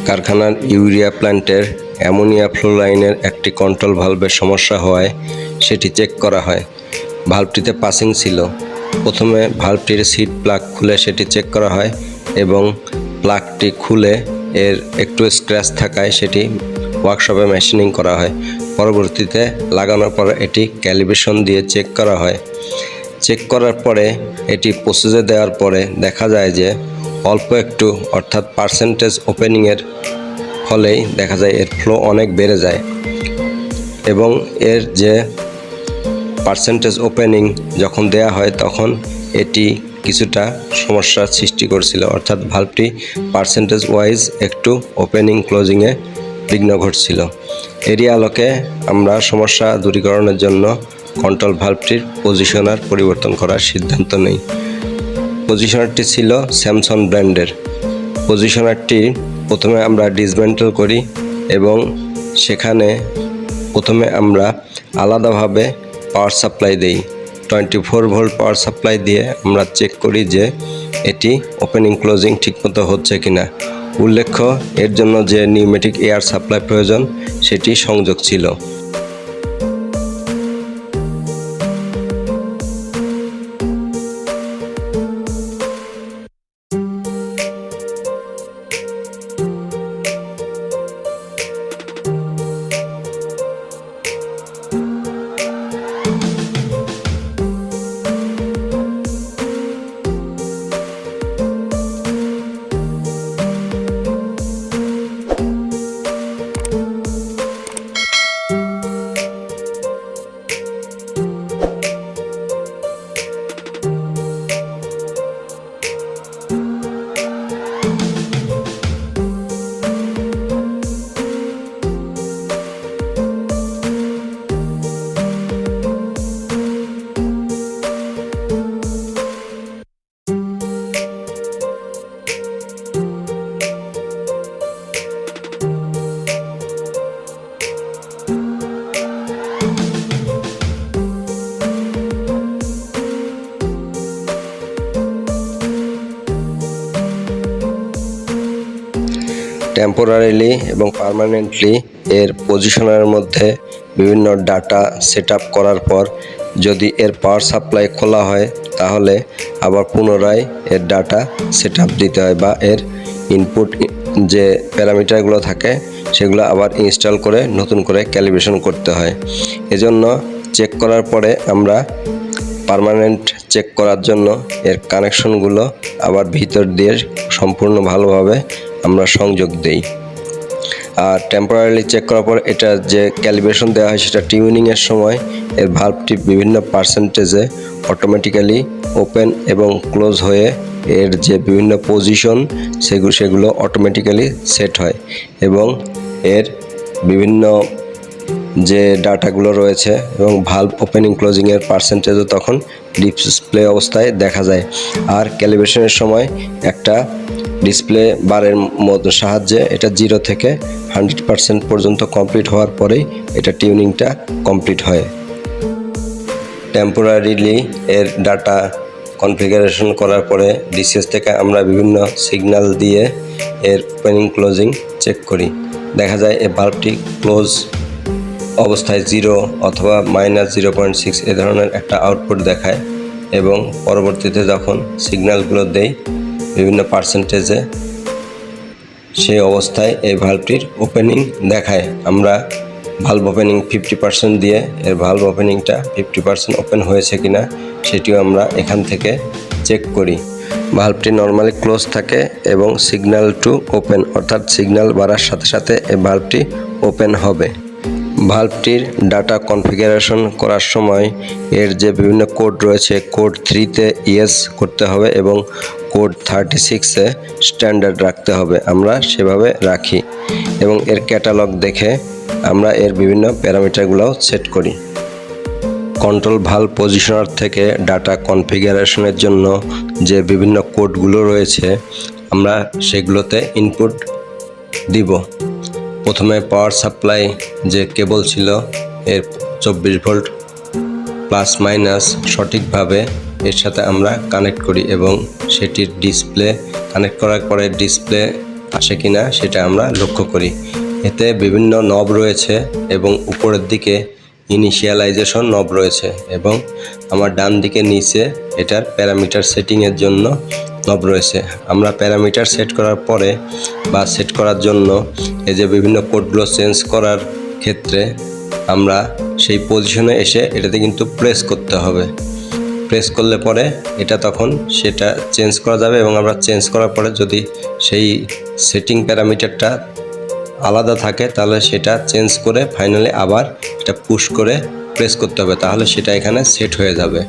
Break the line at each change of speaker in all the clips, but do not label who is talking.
কারখানার ইউরিয়া প্ল্যান্টের ammonia flow লাইনের একটি কন্ট্রোল ভালভের সমস্যা হওয়ায় সেটি চেক করা হয়। ভালভটিতে পাসিং ছিল। প্রথমে ভালভটির সিট প্লাগ খুলে সেটি চেক করা হয় এবং প্লাগটি খুলে এর একটু স্ক্র্যাচ থাকায় সেটি ওয়ার্কশপে মেশিনিং করা হয়। পরবর্তীতে লাগানোর পর এটি ক্যালিব্রেশন দিয়ে চেক করা হয়। চেক করার পরে এটি প্রসেসে দেওয়ার পরে দেখা যায় যে অল্প একটু অর্থাৎ পার্সেন্টেজ ওপেনিংয়ের ফলেই দেখা যায় এর ফ্লো অনেক বেড়ে যায় এবং এর যে পার্সেন্টেজ ওপেনিং যখন দেয়া হয় তখন এটি কিছুটা সমস্যার সৃষ্টি করছিল, অর্থাৎ ভালভটি পার্সেন্টেজ ওয়াইজ একটু ওপেনিং ক্লোজিংয়ে বিঘ্ন ঘটছিল। এরই আলোকে আমরা সমস্যা দূরীকরণের জন্য কন্ট্রোল ভালভটির পজিশনার পরিবর্তন করার সিদ্ধান্ত নেই। পজিশনারটি ছিল স্যামসং ব্র্যান্ডের। পজিশনারটি প্রথমে আমরা ডিসমেন্টেল করি এবং সেখানে প্রথমে আমরা আলাদাভাবে পাওয়ার সাপ্লাই দেই। 24 ভোল্ট পাওয়ার সাপ্লাই দিয়ে আমরা চেক করি যে এটি ওপেনিং ক্লোজিং ঠিকমতো হচ্ছে কিনা। উল্লেখ্য, এর জন্য যে নিউমেটিক এয়ার সাপ্লাই প্রয়োজন সেটি সংযোগ ছিল। টেম্পোরারিলি এবং পার্মানেন্টলি এর পজিশনারের মধ্যে বিভিন্ন ডাটা সেট আপ করার পর যদি এর পাওয়ার সাপ্লাই খোলা হয় তাহলে আবার পুনরায় এর ডাটা সেট আপ দিতে হয় বা এর ইনপুট যে প্যারামিটারগুলো থাকে সেগুলো আবার ইনস্টল করে নতুন করে ক্যালিব্রেশন করতে হয়। এজন্য চেক করার পরে আমরা পার্মানেন্ট চেক করার জন্য এর কানেকশনগুলো আবার ভিতর দিয়ে সম্পূর্ণ ভালোভাবে আমরা সংযোগ দেই। আর টেম্পোরারিলি চেক করার পর এটা যে ক্যালিব্রেশন দেওয়া হয় সেটা টিউনিংয়ের সময় এর ভালভটি বিভিন্ন পার্সেন্টেজে অটোমেটিক্যালি ওপেন এবং ক্লোজ হয়ে এর যে বিভিন্ন পজিশন সেগুলো অটোমেটিক্যালি সেট হয় এবং এর বিভিন্ন যে ডাটাগুলো রয়েছে এবং ভালভ ওপেনিং ক্লোজিংয়ের পার্সেন্টেজও তখন ডিসপ্লে অবস্থায় দেখা যায়। আর ক্যালিব্রেশনের সময় একটা ডিসপ্লে বারের মতো সাহায্যে এটা 0 থেকে 100% পর্যন্ত কমপ্লিট হওয়ার পরেই এটা টিউনিংটা কমপ্লিট হয়। টেম্পোরারিলি এর ডাটা কনফিগারেশন করার পরে ডিসিএস থেকে আমরা বিভিন্ন সিগন্যাল দিয়ে এর ওপেনিং ক্লোজিং চেক করি। দেখা যায় এই ভালভটি ক্লোজ অবস্থায় 0 অথবা -0.6 এ ধরনের একটা আউটপুট দেখায় এবং পরবর্তীতে যখন সিগন্যালগুলো দেই বিভিন্ন পার্সেন্টেজে সেই অবস্থায় এই ভালভটির ওপেনিং দেখায়। আমরা ভালভ ওপেনিং 50% দিয়ে এর ভালভ ওপেনিংটা 50% ওপেন হয়েছে কিনা সেটিও আমরা এখান থেকে চেক করি। ভালভটি নর্মালি ক্লোজ থাকে এবং সিগন্যাল টু ওপেন অর্থাৎ সিগন্যাল বাড়ার সাথে সাথে এই ভালভটি ওপেন হবে। ভালভটির ডাটা কনফিগারেশন করার সময় এর যে বিভিন্ন কোড রয়েছে কোড 3-তে ইয়েস করতে হবে এবং কোড 36-এ স্ট্যান্ডার্ড রাখতে হবে। আমরা সেভাবে রাখি এবং এর ক্যাটালগ দেখে আমরা এর বিভিন্ন প্যারামিটারগুলোও সেট করি। কন্ট্রোল ভালভ পজিশনার থেকে ডাটা কনফিগারেশনের জন্য যে বিভিন্ন কোডগুলো রয়েছে আমরা সেগুলোতে ইনপুট দিব। প্রথমে পাওয়ার সাপ্লাই যে কেবল ছিল এর 24 ভোল্ট প্লাস মাইনাস সঠিকভাবে এর সাথে আমরা কানেক্ট করি এবং সেটির ডিসপ্লে কানেক্ট করার পরে ডিসপ্লে আসে কিনা সেটা আমরা লক্ষ্য করি। এতে বিভিন্ন নব রয়েছে এবং উপরের দিকে ইনিশিয়ালাইজেশন নব রয়েছে এবং আমার ডান দিকে নিচে এটার প্যারামিটার সেটিংয়ের জন্য নব রয়েছে। আমরা প্যারামিটার সেট করার পরে বা সেট করার জন্য এই যে বিভিন্ন কোডগুলো চেঞ্জ করার ক্ষেত্রে আমরা সেই পজিশনে এসে এটাতে কিন্তু প্রেস করতে হবে। প্রেস করলে পরে এটা তখন সেটা চেঞ্জ করা যাবে এবং আমরা চেঞ্জ করার পরে যদি সেই সেটিং প্যারামিটারটা আলাদা থাকে তাহলে সেটা চেঞ্জ করে ফাইনালি আবার এটা পুশ করে প্রেস করতে হবে, তাহলে সেটা এখানে সেট হয়ে যাবে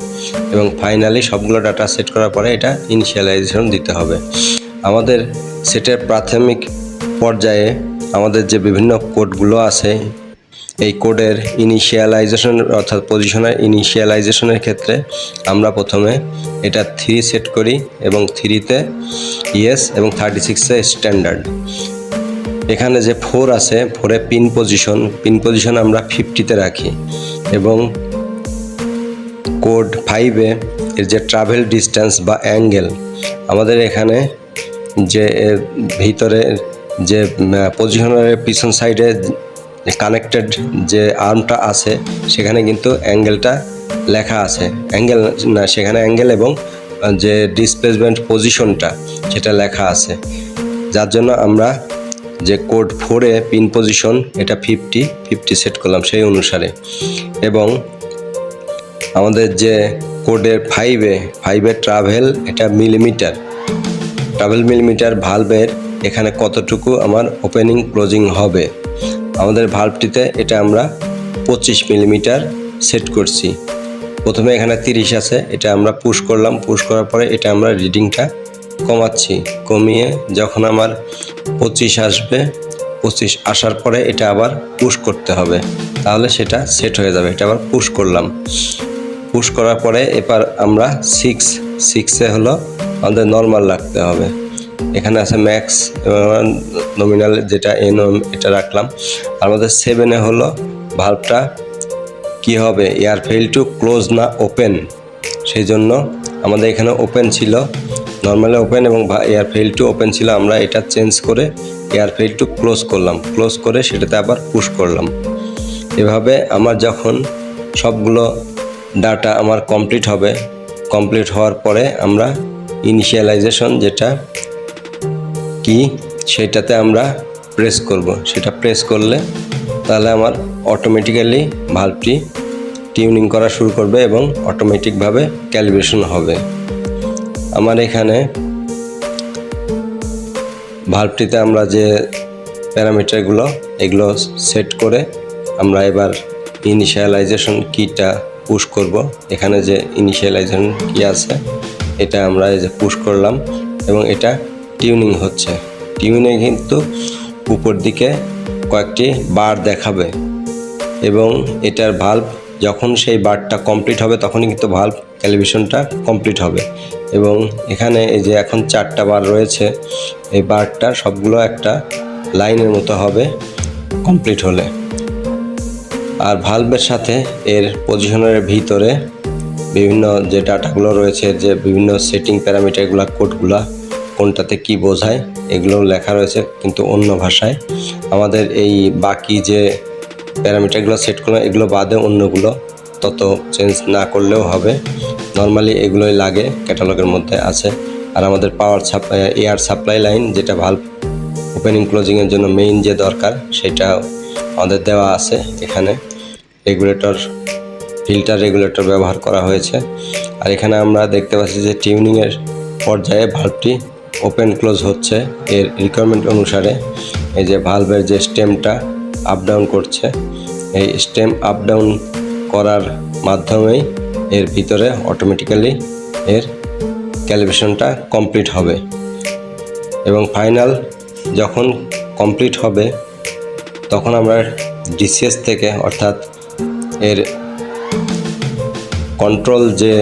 এবং ফাইনালি সবগুলো ডাটা সেট করার পরে এটা ইনিশিয়ালাইজেশন দিতে হবে। আমাদের সেটের প্রাথমিক পর্যায়ে আমাদের যে বিভিন্ন কোডগুলো আছে এই কোডের ইনিশিয়ালাইজেশন অর্থাৎ পজিশনের ইনিশিয়ালাইজেশনের ক্ষেত্রে আমরা প্রথমে এটা 3 সেট করি এবং 3-তে ইয়েস এবং 36-এ স্ট্যান্ডার্ড। এখানে যে 4 আছে 4-এ পিন পজিশন আমরা 50-তে রাখি এবং কোড 5-এ এর যে ট্রাভেল ডিস্টেন্স বা অ্যাঙ্গেল আমাদের এখানে যে ভিতরে যে পজিশনের পিছন সাইডে কানেক্টেড যে আর্মটা আছে সেখানে কিন্তু অ্যাঙ্গেলটা লেখা আছে, অ্যাঙ্গেল না সেখানে অ্যাঙ্গেল এবং যে ডিসপ্লেসমেন্ট পজিশনটা সেটা লেখা আছে, যার জন্য আমরা যে কোড 4-এ পিন পজিশন এটা 50 সেট করলাম সেই অনুসারে। এবং আমাদের যে কোডের 5-এ ট্রাভেল এটা মিলিমিটার ভালভের এখানে কতটুকু আমার ওপেনিং ক্লোজিং হবে আমাদের ভালভটিতে এটা আমরা 25 মিলিমিটার সেট করছি। প্রথমে এখানে 30 আছে, এটা আমরা পুশ করলাম, পুশ করার পরে এটা আমরা রিডিংটা কমাচ্ছি, কমিয়ে যখন আমার 25 আসবে 25 আসার পরে এটা আবার পুশ করতে হবে, তাহলে সেটা সেট হয়ে যাবে। এটা আবার পুশ করলাম, পুশ করার পরে এবার আমরা 6-এ হলো আমাদের নর্মাল রাখতে হবে। এখানে আছে ম্যাক্স নমিনাল যেটা এনওএম এটা রাখলাম। আর আমাদের 7-এ হলো ভালভটা কি হবে এয়ার ফেল টু ক্লোজ না ওপেন, সেই জন্য আমাদের এখানে ওপেন ছিল, নর্মালি ওপেন এবং এয়ার ফেল টু ওপেন ছিল, আমরা এটা চেঞ্জ করে এয়ার ফেল টু ক্লোজ করলাম, ক্লোজ করে সেটাতে আবার পুশ করলাম। এভাবে আমার যখন সবগুলো ডাটা আমার কমপ্লিট হবে, কমপ্লিট হওয়ার পরে আমরা ইনিশিয়ালাইজেশন যেটা কি সেটাতে আমরা প্রেস করব, সেটা প্রেস করলে তাহলে আমার অটোমেটিক্যালি ভালভটি টিউনিং করা শুরু করবে এবং অটোমেটিকভাবে ক্যালিব্রেশন হবে। আমার এখানে ভালভটিতে আমরা যে প্যারামিটারগুলো এগুলো সেট করে আমরা এবার ইনিশিয়ালাইজেশন কিটা পুশ করব। এখানে যে ইনিশিয়ালাইজেশন কি আছে এটা আমরা এই যে পুশ করলাম এবং এটা টিউনিং হচ্ছে। টিউনিংয়ে কিন্তু উপর দিকে কয়েকটি বার দেখাবে এবং এটার ভালভ যখন সেই বারটা কমপ্লিট হবে তখনই কিন্তু ভালভ ক্যালিব্রেশনটা কমপ্লিট হবে। এবং এখানে এই যে এখন 4টা বার রয়েছে, এই বারটা সবগুলো একটা লাইনের মতো হবে কমপ্লিট হলে। আর ভালভের সাথে এর পজিশনের ভিতরে বিভিন্ন যে ডাটাগুলো রয়েছে, যে বিভিন্ন সেটিং প্যারামিটারগুলো কোডগুলো কোনটাতে কি বোঝায় এগুলো লেখা রয়েছে কিন্তু অন্য ভাষায়। আমাদের এই বাকি যে প্যারামিটারগুলো সেট করলাম এগুলো বাদে অন্যগুলো তত চেঞ্জ না করলেও হবে, নর্মালি এগুলোই লাগে, ক্যাটালগের মধ্যে আছে। আর আমাদের power supply air supply line যেটা ভালভ ওপেনিং ক্লোজিংয়ের জন্য মেইন যে দরকার সেটা আমাদের দেওয়া আছে। এখানে রেগুলেটর ফিল্টার রেগুলেটর ব্যবহার করা হয়েছে। আর এখানে আমরা দেখতে পাচ্ছি যে টিউনিংয়ের পর্যায়ে ভালভটি ওপেন ক্লোজ হচ্ছে এর রিকোয়ারমেন্ট অনুসারে। এই যে ভালভের যে স্টেমটা আপ ডাউন করছে, এই স্টেম আপ ডাউন করার মাধ্যমেই এর ভিতরে অটোমেটিক্যালি এর ক্যালিব্রেশনটা কমপ্লিট হবে এবং ফাইনাল যখন কমপ্লিট হবে তখন আমরা ডিসিএস থেকে অর্থাৎ এর কন্ট্রোল যে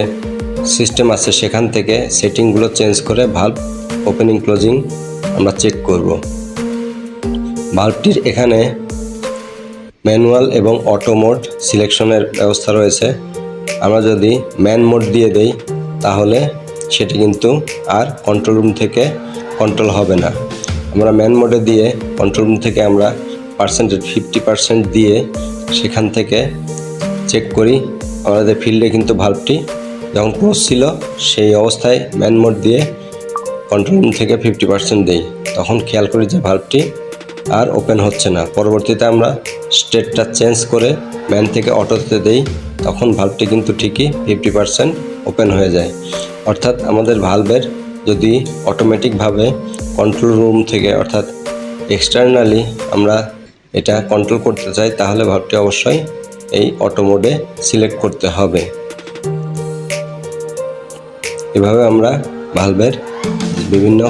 সিস্টেম আছে সেখান থেকে সেটিংগুলো চেঞ্জ করে ভালভ ওপেনিং ক্লোজিং আমরা চেক করব। ভালভটির এখানে ম্যানুয়াল এবং অটো মোড সিলেকশনের ব্যবস্থা রয়েছে। আমরা যদি ম্যান মোড দিয়ে দেই তাহলে সেটি কিন্তু আর কন্ট্রোল রুম থেকে কন্ট্রোল হবে না। আমরা ম্যান মোডে দিয়ে কন্ট্রোল রুম থেকে আমরা পার্সেন্টেজ 50% দিয়ে সেখান থেকে চেক করি আমাদের ফিল্ডে কিন্তু ভাল্বটি যখন ক্লোজ ছিল সেই অবস্থায় ম্যান মোড দিয়ে কন্ট্রোল রুম থেকে 50% দিই, তখন খেয়াল করি যে ভাল্বটি আর ওপেন হচ্ছে না। পরবর্তীতে আমরা স্টেটটা চেঞ্জ করে ম্যান থেকে অটোতে দেই, তখন ভাল্বটি কিন্তু ঠিকই 50% ওপেন হয়ে যায়। অর্থাৎ আমাদের ভাল্বের যদি অটোমেটিকভাবে কন্ট্রোল রুম থেকে অর্থাৎ এক্সটার্নালি আমরা এটা কন্ট্রোল করতে চাই, তাহলে ভাল্বটি অবশ্যই এই অটো মোডে সিলেক্ট করতে হবে। এভাবে আমরা ভাল্বের বিভিন্ন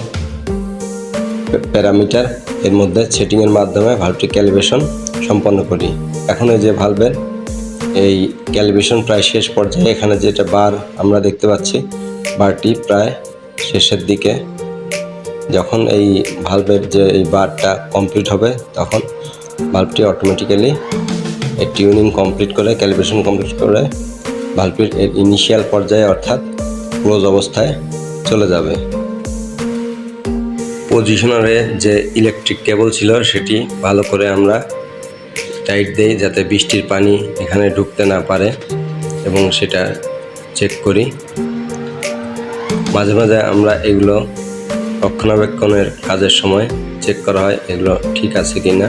প্যারামিটার এর মধ্যে সেটিংয়ের মাধ্যমে ভাল্বটি ক্যালিব্রেশন সম্পন্ন করি। এখন এই যে ভাল্বের এই ক্যালিব্রেশন প্রায় শেষ পর্যায়ে, এখানে যেটা বার আমরা দেখতে পাচ্ছি, বারটি প্রায় শেষের দিকে। যখন এই ভাল্বের যে এই বারটা কমপ্লিট হবে, তখন ভাল্বটি অটোমেটিক্যালি এই টিউনিং কমপ্লিট করে ক্যালিব্রেশন কমপ্লিট করে ভাল্বটির এর ইনিশিয়াল পর্যায়ে অর্থাৎ ক্লোজ অবস্থায় চলে যাবে। পজিশনারে যে ইলেকট্রিক কেবল ছিল সেটি ভালো করে আমরা টাইট দেই যাতে বৃষ্টির পানি এখানে ঢুকতে না পারে, এবং সেটা চেক করি। মাঝে মাঝে আমরা এগুলো রক্ষণাবেক্ষণের কাজের সময় চেক করা হয় এগুলো ঠিক আছে কি না।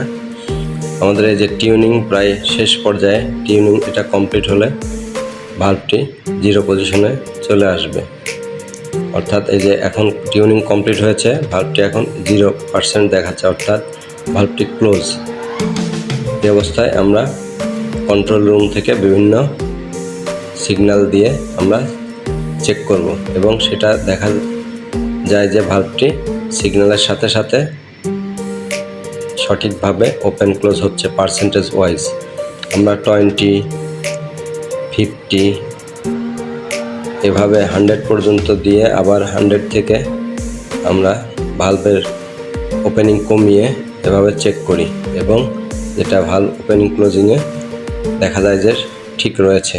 আমাদের এই যে টিউনিং প্রায় শেষ পর্যায়ে, টিউনিং এটা কমপ্লিট হলে ভাল্বটি 0 পজিশনে চলে আসবে। অর্থাৎ এই যে এখন টিউনিং কমপ্লিট হয়েছে, ভাল্বটি এখন 0% দেখাচ্ছে, অর্থাৎ ভাল্বটি ক্লোজ। এই অবস্থায় আমরা কন্ট্রোল রুম থেকে বিভিন্ন সিগন্যাল দিয়ে আমরা চেক করব, এবং সেটা দেখা যায় যে ভাল্বটি সিগন্যালের সাথে সাথে সঠিকভাবে ওপেন ক্লোজ হচ্ছে পার্সেন্টেজ ওয়াইজ। আমরা 20, 50 এভাবে 100 পর্যন্ত দিয়ে আবার 100 থেকে আমরা ভাল্বের ওপেনিং কমিয়ে এভাবে চেক করি, এবং যেটা ভাল্ব ওপেনিং ক্লোজিংয়ে দেখা যায় যে ঠিক রয়েছে।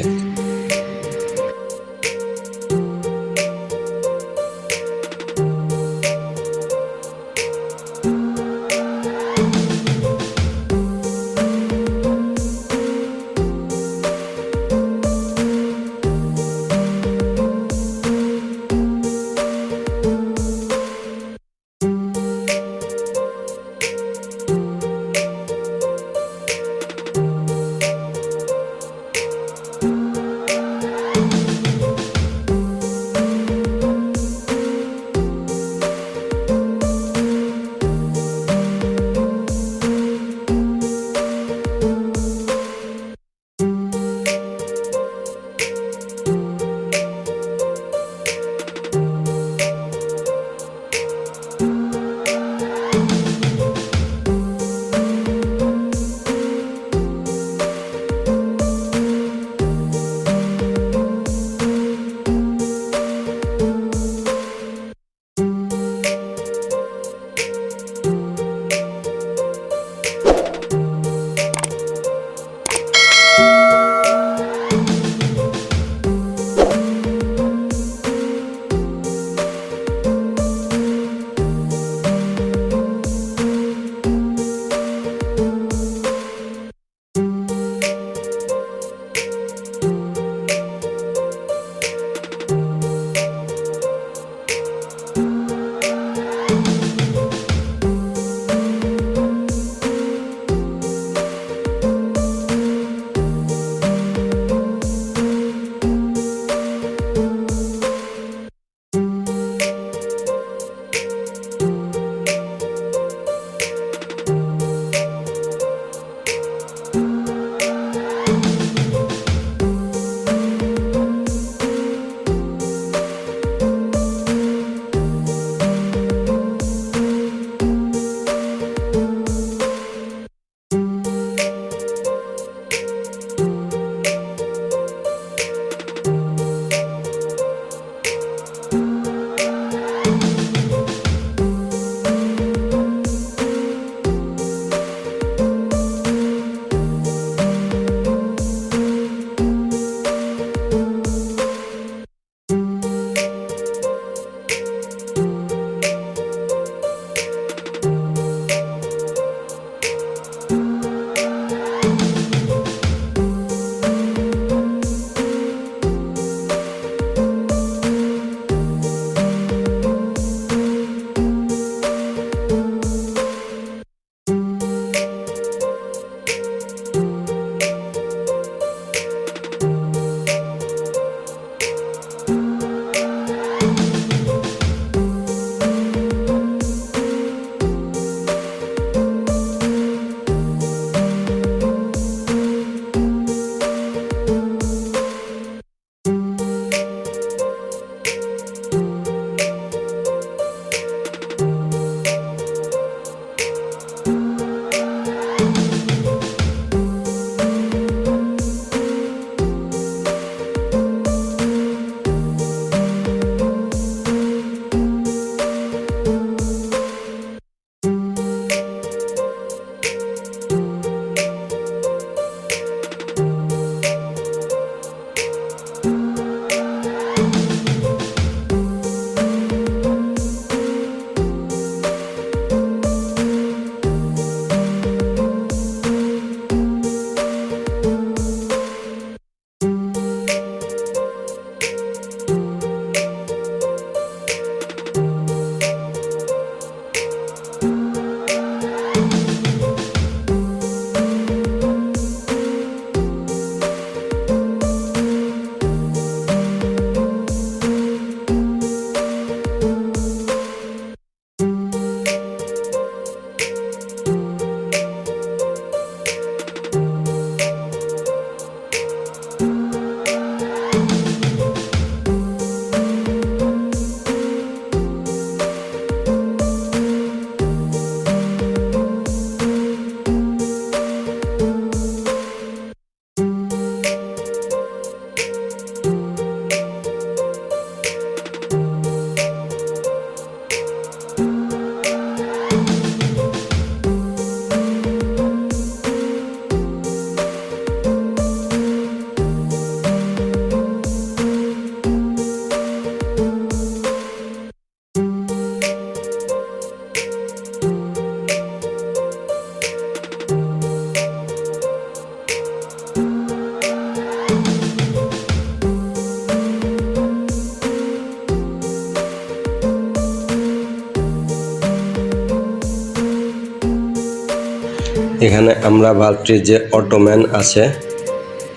এখানে আমরা ভালভটির যে অটোম্যান আছে,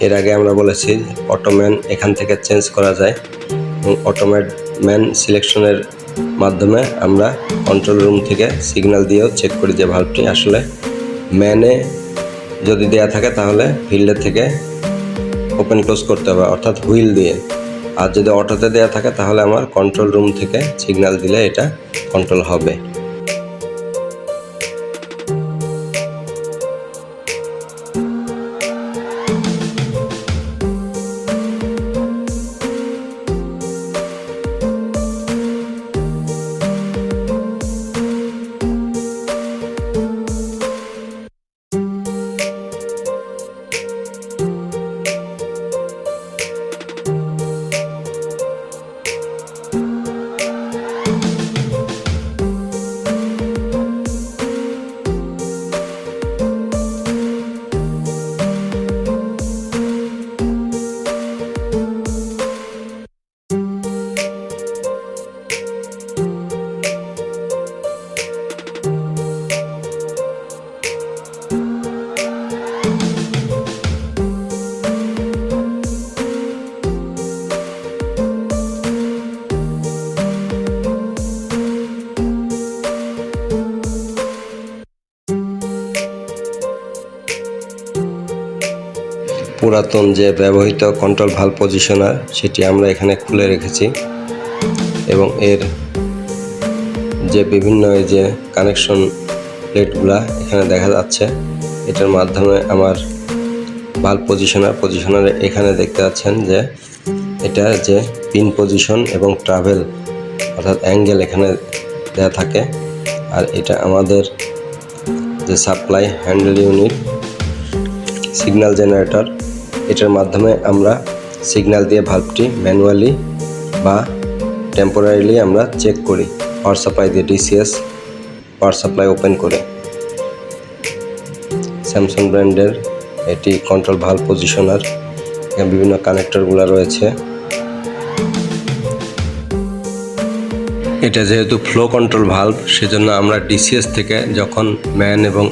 এর আগে আমরা বলেছি অটোম্যান এখান থেকে চেঞ্জ করা যায় এবং অটোম্যান সিলেকশনের মাধ্যমে আমরা কন্ট্রোল রুম থেকে সিগন্যাল দিয়েও চেক করি যে ভালভটি আসলে ম্যানে যদি দেয়া থাকে তাহলে ফিল্ডের থেকে ওপেন ক্লোজ করতে হবে, অর্থাৎ হুইল দিয়ে। আর যদি অটোতে দেয়া থাকে তাহলে আমার কন্ট্রোল রুম থেকে সিগন্যাল দিলে এটা কন্ট্রোল হবে। পুরাতন যে ব্যবহৃত কন্ট্রোল ভালভ পজিশনার সেটি আমরা এখানে খুলে রেখেছি এবং এর যে বিভিন্ন এই যে কানেকশন প্লেটগুলা এখানে দেখা যাচ্ছে, এটার মাধ্যমে আমার ভালভ পজিশনারে এখানে দেখতে পাচ্ছেন যে এটা যে পিন পজিশন এবং ট্রাভেল অর্থাৎ অ্যাঙ্গেল এখানে দেওয়া থাকে। আর এটা আমাদের যে supply handle unit signal generator, এটার মাধ্যমে আমরা সিগন্যাল দিয়ে ভালভটি ম্যানুয়ালি বা টেম্পোরারিলি আমরা চেক করি পাওয়ার সাপ্লাই দিয়ে, ডিসিএস পাওয়ার সাপ্লাই ওপেন করে। স্যামসাং ব্র্যান্ডের এটি কন্ট্রোল ভালভ পজিশনার, এখানে বিভিন্ন কানেক্টরগুলো রয়েছে। এটা যেহেতু ফ্লো কন্ট্রোল ভালভ, সেজন্য আমরা ডিসিএস থেকে যখন ম্যান এবং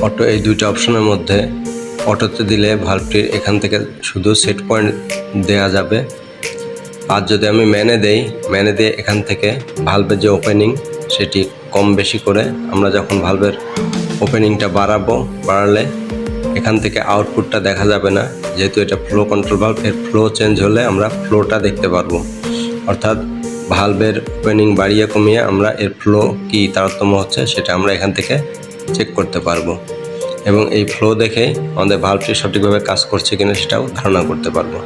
অটো এই দুইটা অপশনের মধ্যে অটোতে দিলে ভালভটির এখান থেকে শুধু সেট পয়েন্ট দেয়া যাবে। আর যদি আমি ম্যানে দিয়ে এখান থেকে ভালভের যে ওপেনিং সেটি কম বেশি করে আমরা যখন ভালভের ওপেনিংটা বাড়ালে এখান থেকে আউটপুটটা দেখা যাবে না। যেহেতু এটা ফ্লো কন্ট্রোল ভালভ, এর ফ্লো চেঞ্জ হলে আমরা ফ্লোটা দেখতে পারবো, অর্থাৎ ভালভের ওপেনিং বাড়িয়ে কমিয়ে আমরা এর ফ্লো কি তারতম্য হচ্ছে সেটা আমরা এখান থেকে চেক করতে পারবো এবং এই ফ্লো দেখেই আমাদের ভালভটি সঠিকভাবে কাজ করছে কিনা সেটাও ধারণা করতে পারবো।